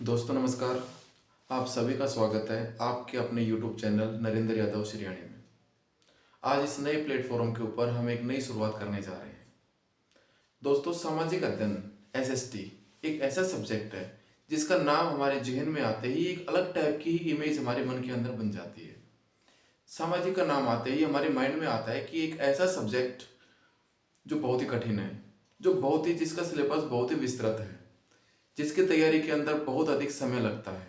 दोस्तों नमस्कार। आप सभी का स्वागत है आपके अपने YouTube चैनल नरेंद्र यादव श्रियाणी में। आज इस नए प्लेटफॉर्म के ऊपर हम एक नई शुरुआत करने जा रहे हैं। दोस्तों, सामाजिक अध्ययन SST एक ऐसा सब्जेक्ट है जिसका नाम हमारे जहन में आते ही एक अलग टाइप की ही इमेज हमारे मन के अंदर बन जाती है। सामाजिक का नाम आते ही हमारे माइंड में आता है कि एक ऐसा सब्जेक्ट जो बहुत ही कठिन है, जिसका सिलेबस बहुत ही विस्तृत है, जिसकी तैयारी के अंदर बहुत अधिक समय लगता है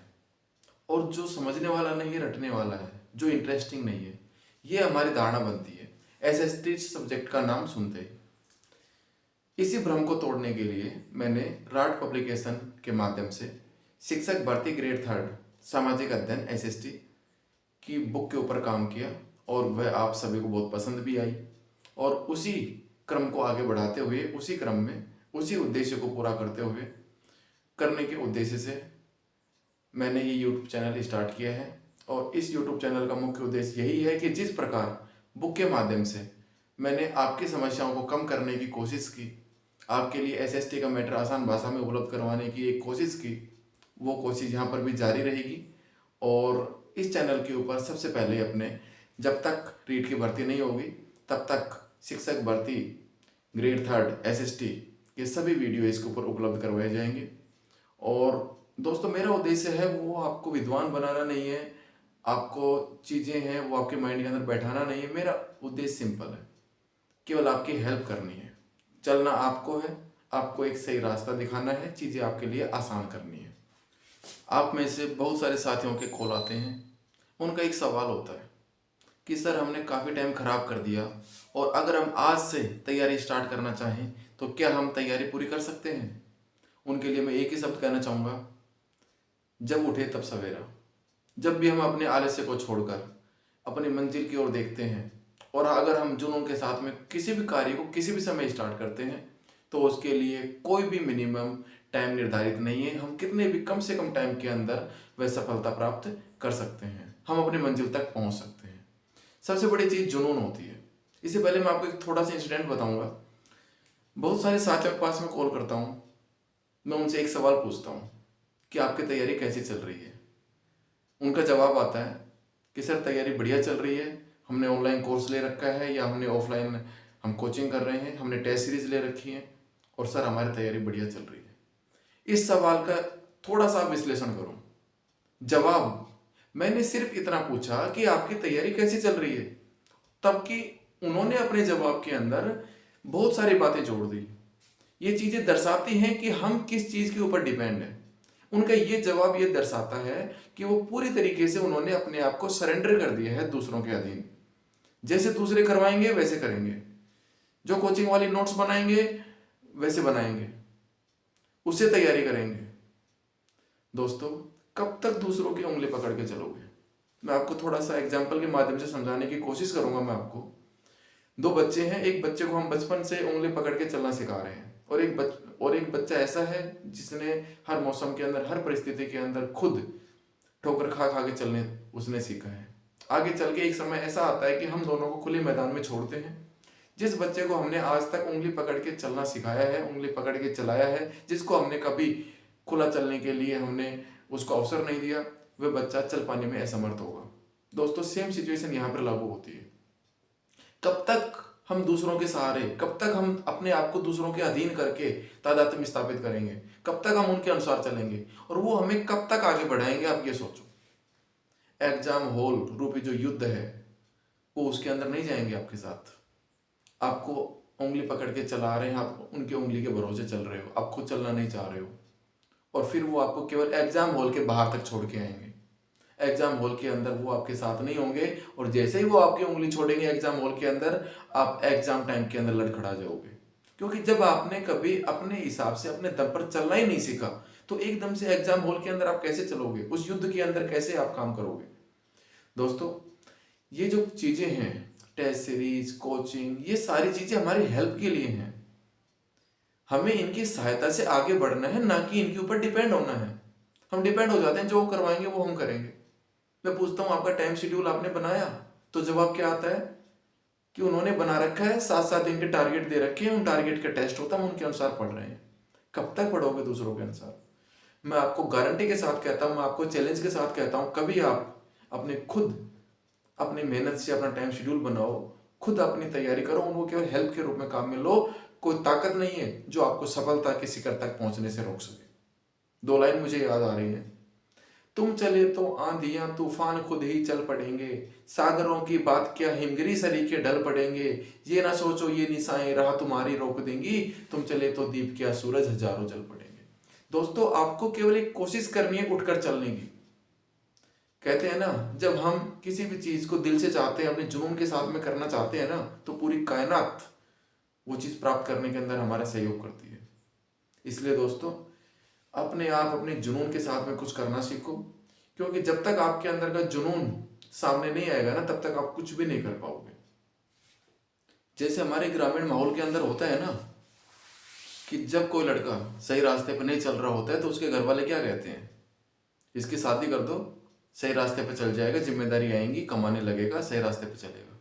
और जो समझने वाला नहीं है, रटने वाला है, जो इंटरेस्टिंग नहीं है, ये हमारी धारणा बनती है SST सब्जेक्ट का नाम सुनते ही। इसी भ्रम को तोड़ने के लिए मैंने राट पब्लिकेशन के माध्यम से शिक्षक भर्ती ग्रेड 3 सामाजिक अध्ययन SST की बुक के ऊपर काम किया और वह आप सभी को बहुत पसंद भी आई। और उसी क्रम को आगे बढ़ाते हुए, उसी क्रम में उसी उद्देश्य को पूरा करने के उद्देश्य से मैंने ये YouTube चैनल स्टार्ट किया है। और इस YouTube चैनल का मुख्य उद्देश्य यही है कि जिस प्रकार बुक के माध्यम से मैंने आपकी समस्याओं को कम करने की कोशिश की, आपके लिए SST का मैटर आसान भाषा में उपलब्ध करवाने की एक कोशिश की, वो कोशिश यहाँ पर भी जारी रहेगी। और इस चैनल के ऊपर सबसे पहले जब तक रीट की भर्ती नहीं होगी तब तक शिक्षक भर्ती ग्रेड 3 SST के सभी वीडियो इसके ऊपर उपलब्ध करवाए जाएंगे। और दोस्तों, मेरा उद्देश्य है वो आपको विद्वान बनाना नहीं है, आपको चीज़ें हैं वो आपके माइंड के अंदर बैठाना नहीं है। मेरा उद्देश्य सिंपल है, केवल आपकी हेल्प करनी है। चलना आपको है, आपको एक सही रास्ता दिखाना है, चीज़ें आपके लिए आसान करनी है। आप में से बहुत सारे साथियों के कॉल आते हैं, उनका एक सवाल होता है कि सर हमने काफ़ी टाइम ख़राब कर दिया और अगर हम आज से तैयारी स्टार्ट करना चाहें तो क्या हम तैयारी पूरी कर सकते हैं। उनके लिए मैं एक ही शब्द कहना चाहूँगा, जब उठे तब सवेरा। जब भी हम अपने आलस्य को छोड़कर अपनी मंजिल की ओर देखते हैं और अगर हम जुनून के साथ में किसी भी कार्य को किसी भी समय स्टार्ट करते हैं तो उसके लिए कोई भी मिनिमम टाइम निर्धारित नहीं है। हम कितने भी कम से कम टाइम के अंदर वह सफलता प्राप्त कर सकते हैं, हम अपनी मंजिल तक पहुंच सकते हैं। सबसे बड़ी चीज़ जुनून होती है। इससे पहले मैं आपको एक थोड़ा सा इंसिडेंट बताऊंगा। बहुत सारे साथियों के पास मैं कॉल करता हूँ, मैं उनसे एक सवाल पूछता हूँ कि आपकी तैयारी कैसी चल रही है। उनका जवाब आता है कि सर तैयारी बढ़िया चल रही है, हमने ऑनलाइन कोर्स ले रखा है या हमने ऑफलाइन हम कोचिंग कर रहे हैं, हमने टेस्ट सीरीज ले रखी है और सर हमारी तैयारी बढ़िया चल रही है। इस सवाल का थोड़ा सा विश्लेषण करूं। जवाब, मैंने सिर्फ इतना पूछा कि आपकी तैयारी कैसी चल रही है, तब कि उन्होंने अपने जवाब के अंदर बहुत सारी बातें जोड़ दी। ये चीज़ें दर्शाती हैं कि हम किस चीज़ के ऊपर डिपेंड हैं। उनका ये जवाब ये दर्शाता है कि वो पूरी तरीके से उन्होंने अपने आप को सरेंडर कर दिया है दूसरों के अधीन। जैसे दूसरे करवाएंगे वैसे करेंगे, जो कोचिंग वाली नोट्स बनाएंगे वैसे बनाएंगे, उससे तैयारी करेंगे। दोस्तों, कब तक दूसरों की उंगली पकड़ के चलोगे। मैं आपको थोड़ा सा एग्जाम्पल के माध्यम से समझाने की कोशिश करूंगा। मैं आपको दो बच्चे हैं, एक बच्चे को हम बचपन से उंगली पकड़ के चलना सिखा रहे हैं और एक बच्चा ऐसा है जिसने हर मौसम के अंदर, हर परिस्थिति के अंदर खुद ठोकर खा खा के चलने उसने सीखा है। आगे चल के एक समय ऐसा आता है कि हम दोनों को खुले मैदान में छोड़ते हैं। जिस बच्चे को हमने आज तक उंगली पकड़ के चलना सिखाया है, उंगली पकड़ के चलाया है, जिसको हमने कभी खुला चलने के लिए हमने उसको अवसर नहीं दिया, वह बच्चा चल पाने में असमर्थ होगा। दोस्तों, सेम सिचुएशन यहाँ पर लागू होती है। कब तक हम दूसरों के सहारे, कब तक हम अपने आप को दूसरों के अधीन करके तादात्म्य स्थापित करेंगे, कब तक हम उनके अनुसार चलेंगे और वो हमें कब तक आगे बढ़ाएंगे। आप ये सोचो। एग्जाम हॉल रूपी जो युद्ध है वो उसके अंदर नहीं जाएंगे आपके साथ। आपको उंगली पकड़ के चला रहे हैं, आप उनके उंगली के भरोसे चल रहे हो, आप खुद चलना नहीं चाह रहे हो और फिर वो आपको केवल एग्जाम हॉल के बाहर तक छोड़ के आएंगे। एग्जाम हॉल के अंदर वो आपके साथ नहीं होंगे और जैसे ही वो आपकी उंगली छोड़ेंगे एग्जाम हॉल के अंदर, आप एग्जाम टाइम के अंदर लड़खड़ा जाओगे। क्योंकि जब आपने कभी अपने हिसाब से अपने दम पर चलना ही नहीं सीखा तो एकदम से एग्जाम हॉल के अंदर आप कैसे चलोगे, उस युद्ध के अंदर कैसे आप काम करोगे। दोस्तों, ये जो चीजें हैं, टेस्ट सीरीज, कोचिंग, ये सारी चीजें हमारी हेल्प के लिए हैं। हमें इनकी सहायता से आगे बढ़ना है, ना कि इनके ऊपर डिपेंड होना है। हम डिपेंड हो जाते हैं, जो करवाएंगे वो हम करेंगे। मैं पूछता हूँ आपका टाइम शेड्यूल आपने बनाया, तो जवाब क्या आता है कि उन्होंने बना रखा है, 7-7 दिन के टारगेट दे रखे हैं, उन टारगेट का टेस्ट होता है, हम उनके अनुसार पढ़ रहे हैं। कब तक पढ़ोगे दूसरों के अनुसार। मैं आपको गारंटी के साथ कहता हूँ, मैं आपको चैलेंज के साथ कहता हूँ, कभी आप अपने खुद अपनी मेहनत से अपना टाइम शेड्यूल बनाओ, खुद अपनी तैयारी करो, उनको केवल हेल्प के रूप में काम में लो। कोई ताकत नहीं है जो आपको सफलता के शिखर तक पहुंचने से रोक सके। दो लाइन मुझे याद आ रही है। तुम चले तो आंधियां तूफान खुद ही चल पड़ेंगे, सागरों की बात क्या हिमगिरी सरीखे ढल पड़ेंगे, ये ना सोचो ये निशाएं राह तुम्हारी रोक देंगी, तुम चले तो दीप क्या सूरज हजारों जल पड़ेंगे। दोस्तों, आपको केवल एक कोशिश करनी है उठकर चलने की। कहते हैं ना, जब हम किसी भी चीज को दिल से चाहते हैं, अपने जुनून के साथ में करना चाहते हैं ना, तो पूरी कायनात वो चीज प्राप्त करने के अंदर हमारा सहयोग करती है। इसलिए दोस्तों, अपने आप अपने जुनून के साथ में कुछ करना सीखो, क्योंकि जब तक आपके अंदर का जुनून सामने नहीं आएगा ना, तब तक आप कुछ भी नहीं कर पाओगे। जैसे हमारे ग्रामीण माहौल के अंदर होता है ना, कि जब कोई लड़का सही रास्ते पर नहीं चल रहा होता है तो उसके घर वाले क्या कहते हैं, इसकी शादी कर दो, सही रास्ते पे चल जाएगा, जिम्मेदारी आएंगी, कमाने लगेगा, सही रास्ते पे चलेगा।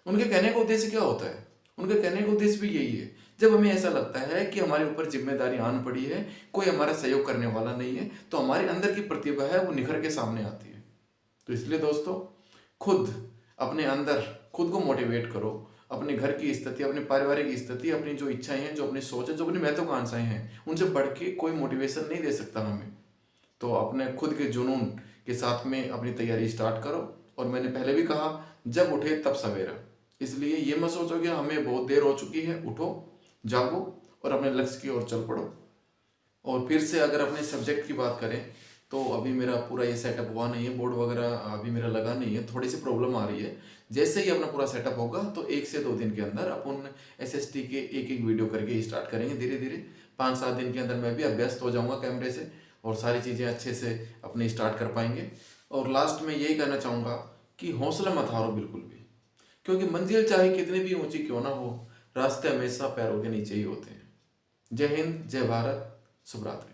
उनके कहने का उद्देश्य क्या होता है? उनके कहने का उद्देश्य भी यही है। जब हमें ऐसा लगता है कि हमारे ऊपर जिम्मेदारी आन पड़ी है, कोई हमारा सहयोग करने वाला नहीं है, तो हमारे अंदर की प्रतिभा है वो निखर के सामने आती है। तो इसलिए दोस्तों, खुद अपने अंदर खुद को मोटिवेट करो। अपने घर की स्थिति, अपने पारिवारिक स्थिति, अपनी जो इच्छाएं हैं, जो अपनी सोच है, जो अपनी महत्वाकांक्षाएं हैं, उनसे बढ़ के कोई मोटिवेशन नहीं दे सकता हमें। तो अपने खुद के जुनून के साथ में अपनी तैयारी स्टार्ट करो। और मैंने पहले भी कहा, जब उठे तब सवेरा। इसलिए ये मत सोचो कि हमें बहुत देर हो चुकी है, उठो, जागो और अपने लक्ष्य की ओर चल पड़ो। और फिर से अगर अपने सब्जेक्ट की बात करें तो अभी मेरा पूरा ये सेटअप हुआ नहीं है, बोर्ड वगैरह अभी मेरा लगा नहीं है, थोड़ी सी प्रॉब्लम आ रही है। जैसे ही अपना पूरा सेटअप होगा तो 1 से 2 दिन के अंदर अपन एसएसटी के एक एक वीडियो करके स्टार्ट करेंगे धीरे धीरे। 5-7 दिन के अंदर मैं भी अभ्यस्त हो जाऊंगा कैमरे से और सारी चीज़ें अच्छे से अपने स्टार्ट कर पाएंगे। और लास्ट में यही कहना चाहूँगा कि हौसला मत हारो बिल्कुल भी, क्योंकि मंजिल चाहे कितनी भी ऊंची क्यों ना हो, रास्ते हमेशा पैरों के नीचे ही होते हैं। जय हिंद, जय भारत, शुभ रात्रि।